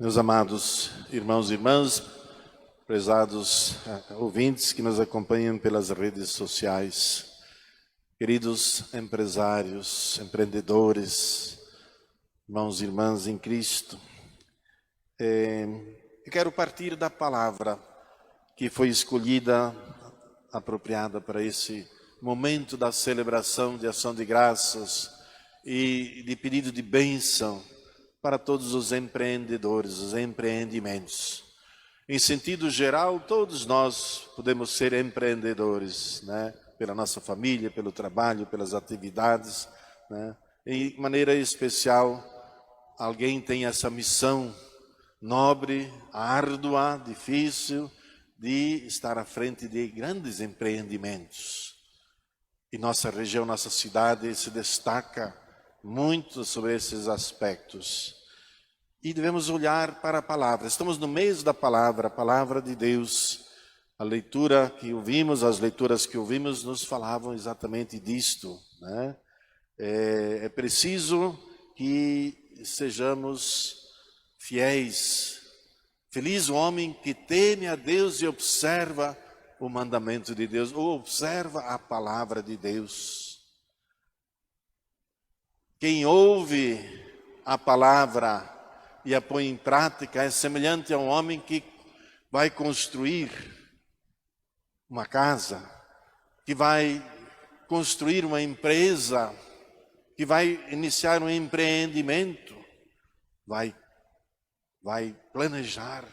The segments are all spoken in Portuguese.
Meus amados irmãos e irmãs, prezados ouvintes que nos acompanham pelas redes sociais, queridos empresários, empreendedores, irmãos e irmãs em Cristo, eu quero partir da palavra que foi escolhida, apropriada para esse momento da celebração de ação de graças e de pedido de bênção para todos os empreendedores, os empreendimentos. Em sentido geral, todos nós podemos ser empreendedores, né? Pela nossa família, pelo trabalho, pelas atividades, né? Em maneira especial, alguém tem essa missão nobre, árdua, difícil, de estar à frente de grandes empreendimentos. E nossa região, nossa cidade se destaca muito sobre esses aspectos. E devemos olhar para a palavra. Estamos no mês da palavra, a palavra de Deus. A leitura que ouvimos, as leituras que ouvimos nos falavam exatamente disto, né? É preciso que sejamos fiéis. Feliz o homem que teme a Deus e observa o mandamento de Deus, ou observa a palavra de Deus. Quem ouve a palavra e a põe em prática é semelhante a um homem que vai construir uma casa, que vai construir uma empresa, que vai iniciar um empreendimento, vai planejar,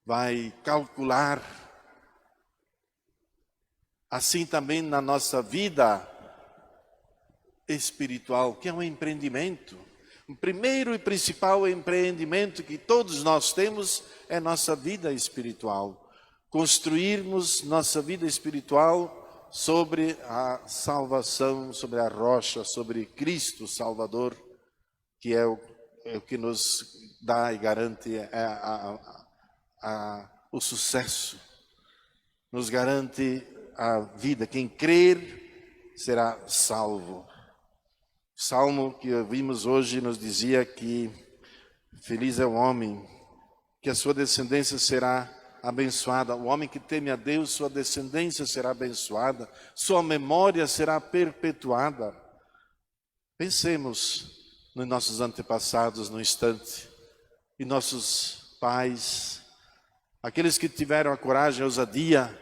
vai calcular. Assim também na nossa vida espiritual, que é um empreendimento. O primeiro e principal empreendimento que todos nós temos é nossa vida espiritual. Construirmos nossa vida espiritual sobre a salvação, sobre a rocha, sobre Cristo Salvador, que é o que nos dá e garante o sucesso, nos garante a vida. Quem crer será salvo. O salmo que ouvimos hoje nos dizia que feliz é o homem, que a sua descendência será abençoada. O homem que teme a Deus, sua descendência será abençoada, sua memória será perpetuada. Pensemos nos nossos antepassados no instante, e nossos pais, aqueles que tiveram a coragem, a ousadia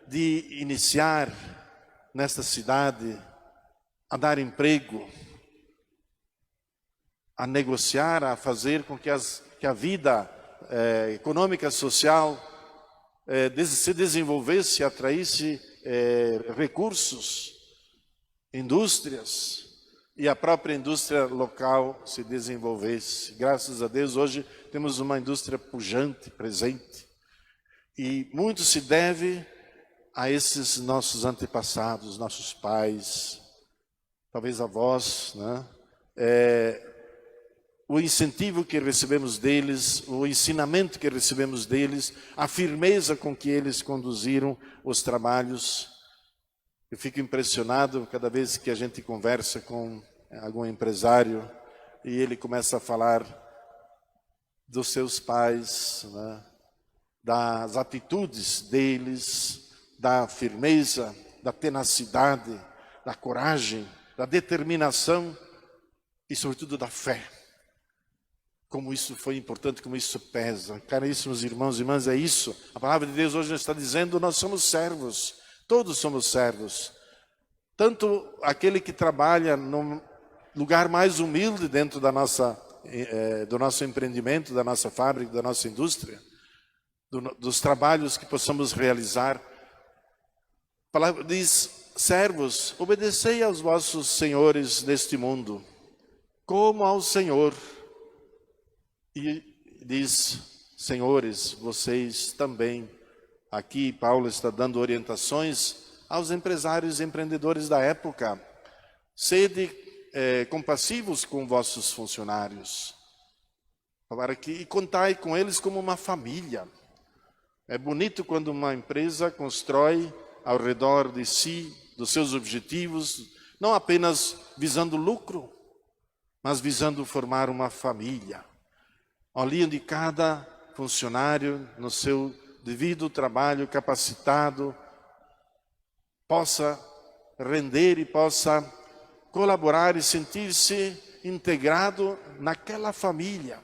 de iniciar nesta cidade, a dar emprego, a negociar, a fazer com que a vida econômica, social se desenvolvesse, atraísse recursos, indústrias, e a própria indústria local se desenvolvesse. Graças a Deus, hoje temos uma indústria pujante, presente, e muito se deve a esses nossos antepassados, nossos pais, talvez avós, né? O incentivo que recebemos deles, o ensinamento que recebemos deles, a firmeza com que eles conduziram os trabalhos. Eu fico impressionado cada vez que a gente conversa com algum empresário e ele começa a falar dos seus pais, né? Das atitudes deles, da firmeza, da tenacidade, da coragem, da determinação e sobretudo da fé. Como isso foi importante, como isso pesa. Caríssimos irmãos e irmãs, é isso. A palavra de Deus hoje nos está dizendo, nós somos servos. Todos somos servos. Tanto aquele que trabalha no lugar mais humilde dentro da do nosso empreendimento, da nossa fábrica, da nossa indústria, dos trabalhos que possamos realizar. A palavra diz, servos, obedecei aos vossos senhores neste mundo, como ao Senhor. E diz, senhores, vocês também, aqui Paulo está dando orientações aos empresários e empreendedores da época. Sede compassivos com vossos funcionários, e contai com eles como uma família. É bonito quando uma empresa constrói ao redor de si, dos seus objetivos, não apenas visando lucro, mas visando formar uma família. Olhando de cada funcionário no seu devido trabalho, capacitado, possa render e possa colaborar e sentir-se integrado naquela família.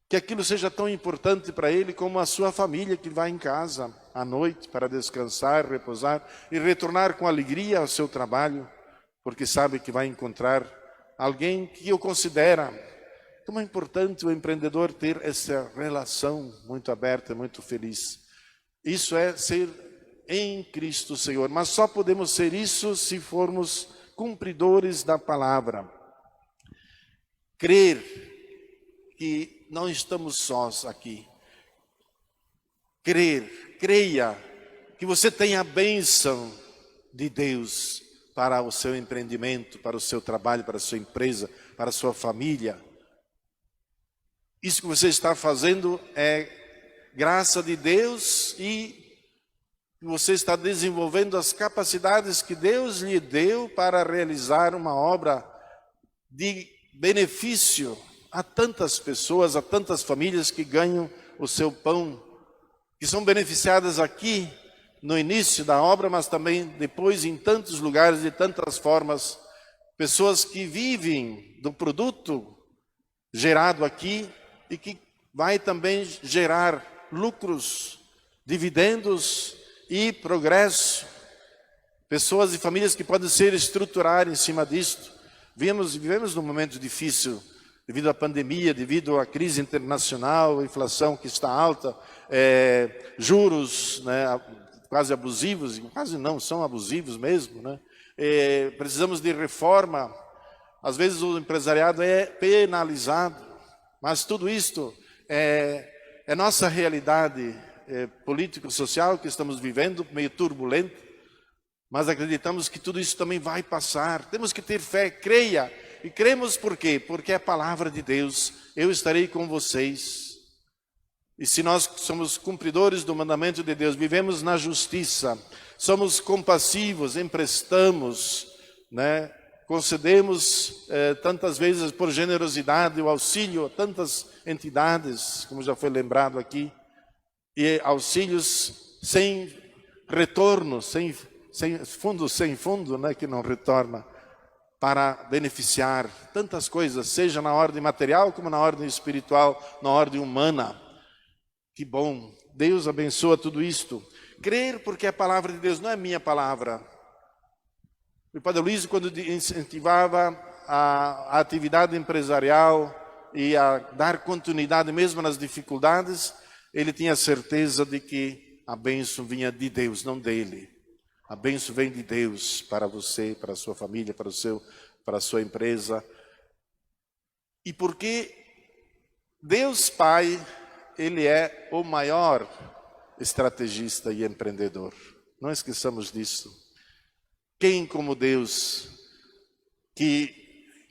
Que aquilo seja tão importante para ele como a sua família que vai em casa à noite para descansar, repousar e retornar com alegria ao seu trabalho, porque sabe que vai encontrar alguém que o considera. Como é importante o empreendedor ter essa relação muito aberta, muito feliz. Isso é ser em Cristo Senhor, mas só podemos ser isso se formos cumpridores da palavra. Crer que não estamos sós aqui. Creia que você tem a bênção de Deus para o seu empreendimento, para o seu trabalho, para a sua empresa, para a sua família. Isso que você está fazendo é graça de Deus e você está desenvolvendo as capacidades que Deus lhe deu para realizar uma obra de benefício a tantas pessoas, a tantas famílias que ganham o seu pão, que são beneficiadas aqui no início da obra, mas também depois em tantos lugares, de tantas formas. Pessoas que vivem do produto gerado aqui e que vai também gerar lucros, dividendos e progresso. Pessoas e famílias que podem ser estruturadas em cima disto. Vivemos num momento difícil, devido à pandemia, devido à crise internacional, a inflação que está alta, juros, né, quase abusivos, quase não, são abusivos mesmo, né? Precisamos de reforma. Às vezes o empresariado é penalizado, mas tudo isto é nossa realidade político-social que estamos vivendo, meio turbulento, mas acreditamos que tudo isso também vai passar. Temos que ter fé, creia. E cremos por quê? Porque é a palavra de Deus. Eu estarei com vocês. E se nós somos cumpridores do mandamento de Deus, vivemos na justiça, somos compassivos, emprestamos, né? Concedemos tantas vezes por generosidade o auxílio a tantas entidades, como já foi lembrado aqui, e auxílios sem retorno, sem fundo, né? Que não retorna, para beneficiar tantas coisas, seja na ordem material como na ordem espiritual, na ordem humana. Que bom, Deus abençoa tudo isto. Crer porque a palavra de Deus não é minha palavra. O Padre Luiz, quando incentivava a atividade empresarial e a dar continuidade mesmo nas dificuldades, ele tinha certeza de que a bênção vinha de Deus, não dele. A bênção vem de Deus para você, para a sua família, para a sua empresa. E porque Deus Pai, Ele é o maior estrategista e empreendedor. Não esqueçamos disso. Quem como Deus, que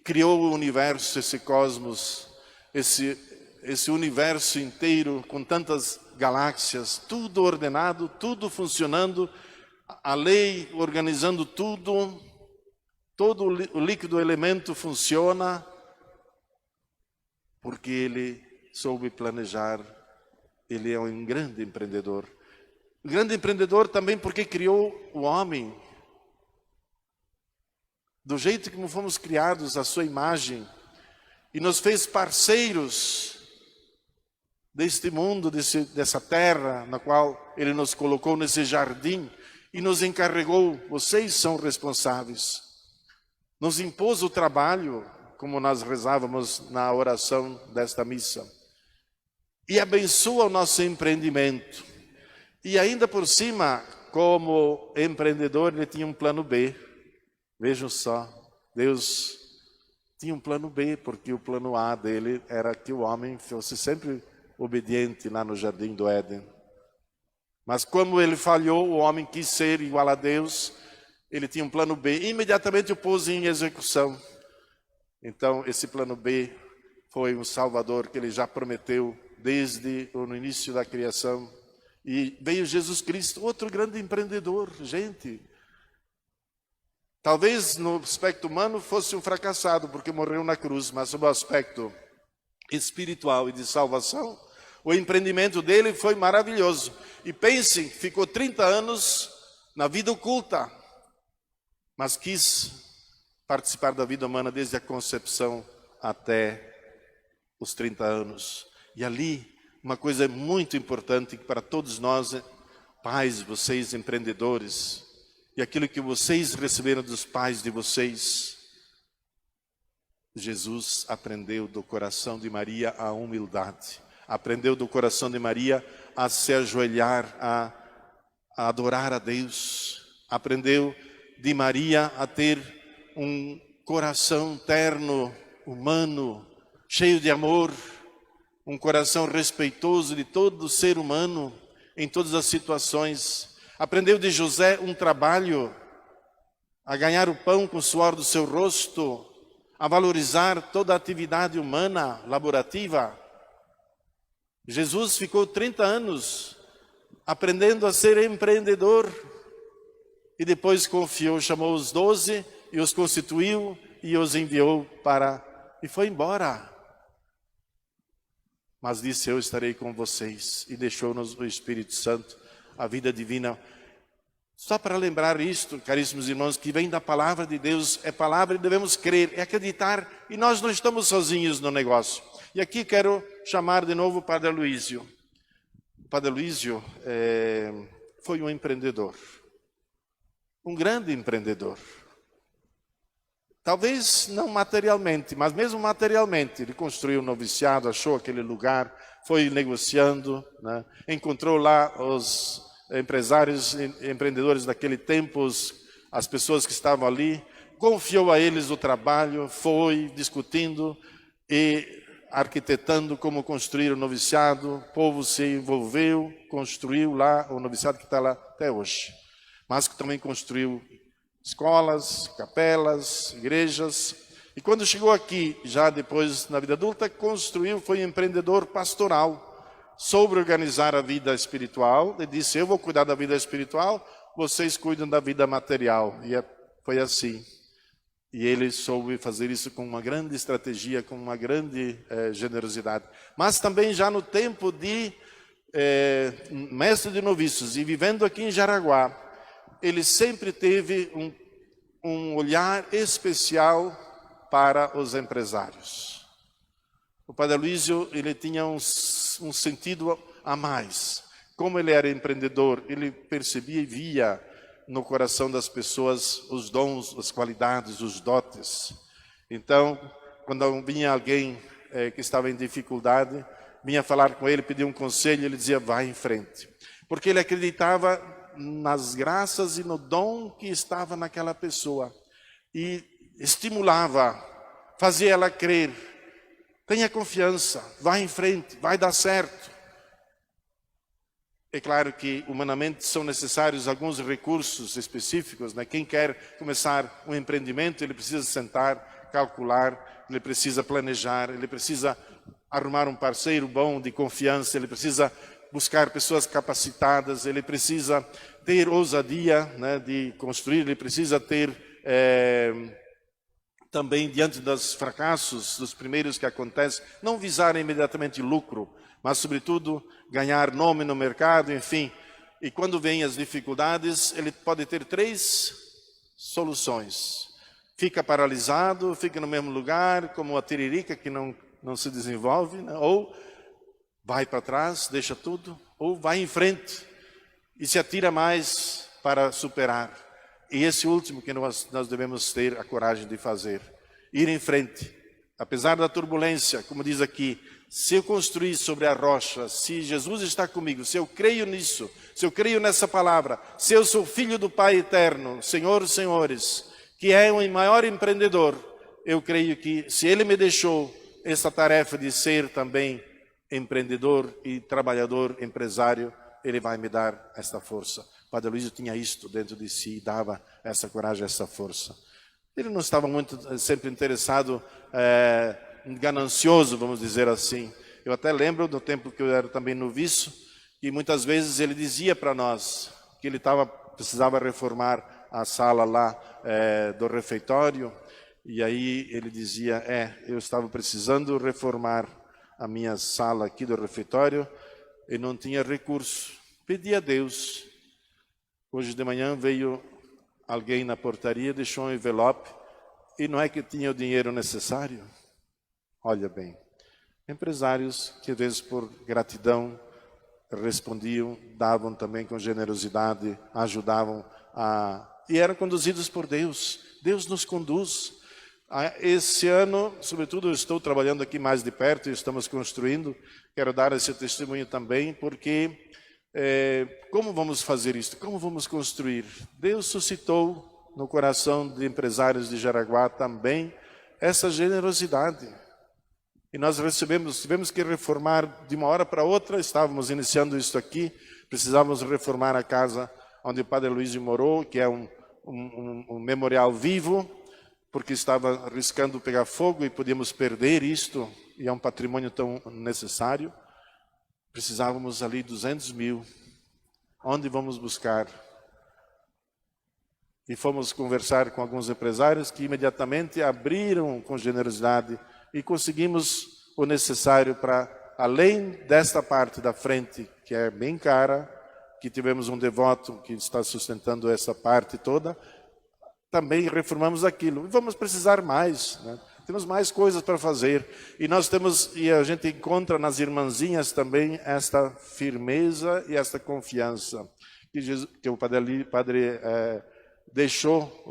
criou o universo, esse cosmos, esse universo inteiro com tantas galáxias, tudo ordenado, tudo funcionando, a lei organizando tudo, todo o líquido elemento funciona, porque Ele soube planejar. Ele é um grande empreendedor. Um grande empreendedor também porque criou o homem do jeito como fomos criados, à sua imagem, e nos fez parceiros deste mundo, dessa terra na qual Ele nos colocou nesse jardim e nos encarregou. Vocês são responsáveis. Nos impôs o trabalho, como nós rezávamos na oração desta missa, e abençoa o nosso empreendimento. E ainda por cima, como empreendedor, ele tinha um plano B. Vejam só, Deus tinha um plano B, porque o plano A dele era que o homem fosse sempre obediente lá no Jardim do Éden. Mas como ele falhou, o homem quis ser igual a Deus, ele tinha um plano B, e imediatamente o pôs em execução. Então esse plano B foi um Salvador que ele já prometeu desde o início da criação. E veio Jesus Cristo, outro grande empreendedor, gente. Talvez no aspecto humano fosse um fracassado, porque morreu na cruz, mas sob o aspecto espiritual e de salvação, o empreendimento dele foi maravilhoso. E pensem, ficou 30 anos na vida oculta, mas quis participar da vida humana desde a concepção até os 30 anos. E ali, uma coisa muito importante para todos nós, pais, vocês empreendedores, e aquilo que vocês receberam dos pais de vocês, Jesus aprendeu do coração de Maria a humildade, aprendeu do coração de Maria a se ajoelhar, a adorar a Deus, aprendeu de Maria a ter um coração terno, humano, cheio de amor, um coração respeitoso de todo ser humano em todas as situações. Aprendeu de José um trabalho, a ganhar o pão com o suor do seu rosto, a valorizar toda a atividade humana, laborativa. Jesus ficou 30 anos aprendendo a ser empreendedor e depois confiou, chamou os 12 e os constituiu e os enviou e foi embora. Mas disse, eu estarei com vocês, e deixou-nos o Espírito Santo, a vida divina. Só para lembrar isto, caríssimos irmãos, que vem da palavra de Deus, é palavra e devemos crer, é acreditar, e nós não estamos sozinhos no negócio. E aqui quero chamar de novo o Padre Aloísio. O Padre Aloísio foi um empreendedor, um grande empreendedor. Talvez não materialmente, mas mesmo materialmente, ele construiu um noviciado, achou aquele lugar, foi negociando, né? Encontrou lá os empresários, empreendedores daquele tempo, as pessoas que estavam ali, confiou a eles o trabalho, foi discutindo e arquitetando como construir o noviciado, o povo se envolveu, construiu lá o noviciado que está lá até hoje, mas que também construiu escolas, capelas, igrejas. E quando chegou aqui, já depois na vida adulta, foi empreendedor pastoral, soube organizar a vida espiritual, e disse, eu vou cuidar da vida espiritual, vocês cuidam da vida material. E foi assim. E ele soube fazer isso com uma grande estratégia, com uma grande generosidade. Mas também já no tempo de mestre de noviços, e vivendo aqui em Jaraguá, ele sempre teve um olhar especial para os empresários. O Padre Aloísio, ele tinha um sentido a mais. Como ele era empreendedor, ele percebia e via no coração das pessoas os dons, as qualidades, os dotes. Então, quando vinha alguém que estava em dificuldade, vinha falar com ele, pedir um conselho, ele dizia, vai em frente. Porque ele acreditava nas graças e no dom que estava naquela pessoa. E estimulava, fazia ela crer. Tenha confiança, vá em frente, vai dar certo. É claro que humanamente são necessários alguns recursos específicos, né? Quem quer começar um empreendimento, ele precisa sentar, calcular, ele precisa planejar, ele precisa arrumar um parceiro bom, de confiança, ele precisa buscar pessoas capacitadas, ele precisa ter ousadia, né, de construir, ele precisa ter também, diante dos fracassos, dos primeiros que acontecem, não visar imediatamente lucro, mas sobretudo ganhar nome no mercado, enfim. E quando vêm as dificuldades, ele pode ter 3 soluções. Fica paralisado, fica no mesmo lugar, como a tiririca que não se desenvolve, né? Ou vai para trás, deixa tudo, ou vai em frente e se atira mais para superar. E esse último que nós devemos ter a coragem de fazer, ir em frente. Apesar da turbulência, como diz aqui, se eu construir sobre a rocha, se Jesus está comigo, se eu creio nisso, se eu creio nessa palavra, se eu sou filho do Pai Eterno, Senhor, senhores, que é o maior empreendedor, eu creio que se Ele me deixou essa tarefa de ser também empreendedor e trabalhador, empresário, Ele vai me dar esta força. O Padre Aloísio tinha isto dentro de si, dava essa coragem, essa força. Ele não estava muito sempre interessado, ganancioso, vamos dizer assim. Eu até lembro do tempo que eu era também noviço, que muitas vezes ele dizia para nós que ele precisava reformar a sala lá do refeitório, e aí ele dizia, eu estava precisando reformar a minha sala aqui do refeitório e não tinha recurso. Pedi a Deus. Hoje de manhã veio alguém na portaria, deixou um envelope e não é que tinha o dinheiro necessário. Olha bem, empresários que às vezes por gratidão respondiam, davam também com generosidade, ajudavam e eram conduzidos por Deus. Deus nos conduz. Esse ano, sobretudo, eu estou trabalhando aqui mais de perto e estamos construindo. Quero dar esse testemunho também, porque como vamos fazer isso? Como vamos construir? Deus suscitou no coração de empresários de Jaraguá também essa generosidade. E nós tivemos que reformar de uma hora para outra, estávamos iniciando isso aqui, precisávamos reformar a casa onde o Padre Luiz morou, que é um memorial vivo, porque estava arriscando pegar fogo e podíamos perder isto, e é um patrimônio tão necessário. Precisávamos ali 200 mil. Onde vamos buscar? E fomos conversar com alguns empresários que imediatamente abriram com generosidade e conseguimos o necessário para, além desta parte da frente, que é bem cara, que tivemos um devoto que está sustentando essa parte toda, também reformamos aquilo. E vamos precisar mais, né? Temos mais coisas para fazer. E a gente encontra nas irmãzinhas também esta firmeza e esta confiança que o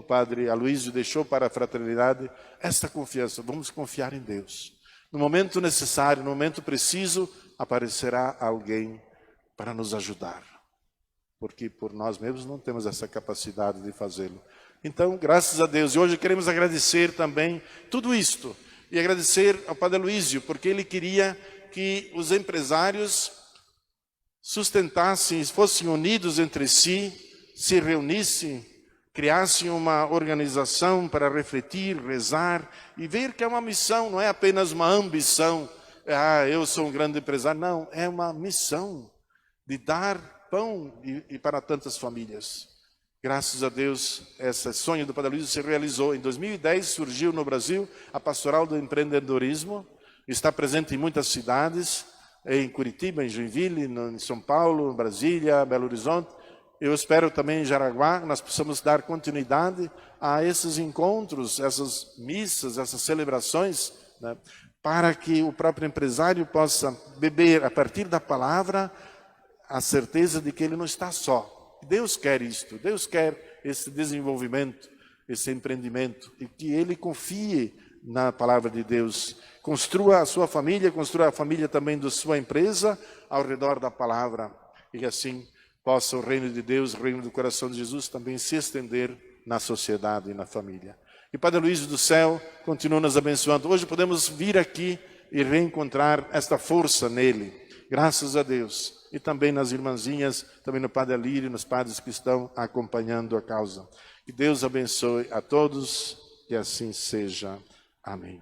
Padre Aloísio deixou para a fraternidade, esta confiança. Vamos confiar em Deus. No momento necessário, no momento preciso, aparecerá alguém para nos ajudar. Porque por nós mesmos não temos essa capacidade de fazê-lo. Então, graças a Deus. E hoje queremos agradecer também tudo isto. E agradecer ao Padre Aloísio, porque ele queria que os empresários sustentassem, fossem unidos entre si, se reunissem, criassem uma organização para refletir, rezar e ver que é uma missão, não é apenas uma ambição. Eu sou um grande empresário. Não, é uma missão de dar pão e para tantas famílias. Graças a Deus, esse sonho do Padre Aloísio se realizou. Em 2010 surgiu no Brasil a Pastoral do Empreendedorismo. Está presente em muitas cidades, em Curitiba, em Joinville, em São Paulo, em Brasília, Belo Horizonte. Eu espero também em Jaraguá, nós possamos dar continuidade a esses encontros, essas missas, essas celebrações, né, para que o próprio empresário possa beber, a partir da palavra, a certeza de que ele não está só. Deus quer isto, Deus quer esse desenvolvimento, esse empreendimento, e que ele confie na palavra de Deus. Construa a sua família, construa a família também da sua empresa ao redor da palavra, e assim possa o reino de Deus, o reino do coração de Jesus também se estender na sociedade e na família. E Padre Aloísio do céu continua nos abençoando. Hoje podemos vir aqui e reencontrar esta força nele, graças a Deus. E também nas irmãzinhas, também no Padre Alírio, nos padres que estão acompanhando a causa. Que Deus abençoe a todos, que assim seja. Amém.